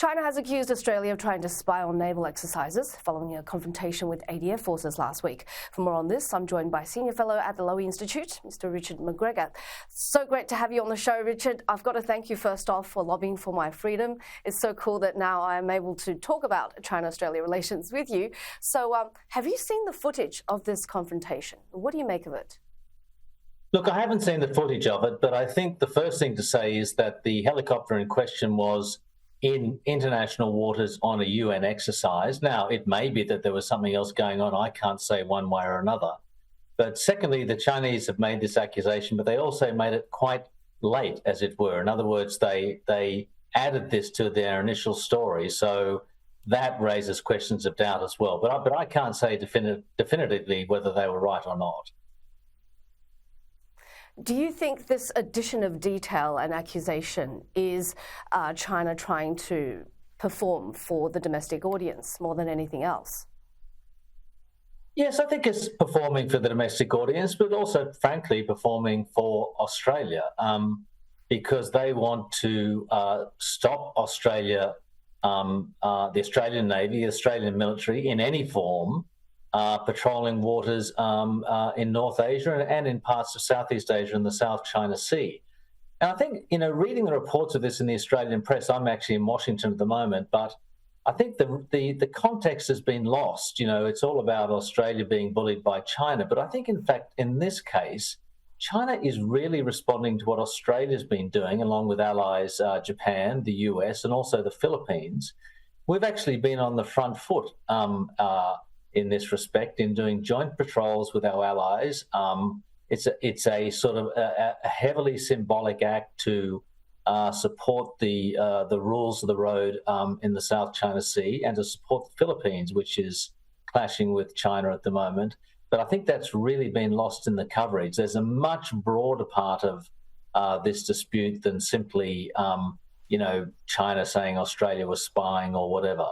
China has accused Australia of trying to spy on naval exercises following a confrontation with ADF forces last week. For more on this, I'm joined by Senior Fellow at the Lowy Institute, Mr. Richard McGregor. So great to have you on the show, Richard. I've got to thank you first off for lobbying for my freedom. It's so cool that now I'm able to talk about China-Australia relations with you. So have you seen the footage of this confrontation? What do you make of it? Look, I haven't seen the footage of it, but I think the first thing to say is that the helicopter in question was in international waters on a UN exercise. Now, it may be that there was something else going on. I can't say one way or another. But secondly, the Chinese have made this accusation, but they also made it quite late, as it were. In other words, they added this to their initial story. So that raises questions of doubt as well. But I can't say definitively whether they were right or not. Do you think this addition of detail and accusation is China trying to perform for the domestic audience more than anything else? Yes, I think it's performing for the domestic audience, but also, frankly, performing for Australia because they want to stop Australia, the Australian Navy, the Australian military in any form, patrolling waters in North Asia and in parts of Southeast Asia and the South China Sea. And I think, reading the reports of this in the Australian press, I'm actually in Washington at the moment, but I think the context has been lost. It's all about Australia being bullied by China. But I think, in fact, in this case, China is really responding to what Australia's been doing, along with allies Japan, the US, and also the Philippines. We've actually been on the front foot in this respect, in doing joint patrols with our allies. It's a sort of a heavily symbolic act to support the rules of the road in the South China Sea and to support the Philippines, which is clashing with China at the moment. But I think that's really been lost in the coverage. There's a much broader part of this dispute than simply, China saying Australia was spying or whatever.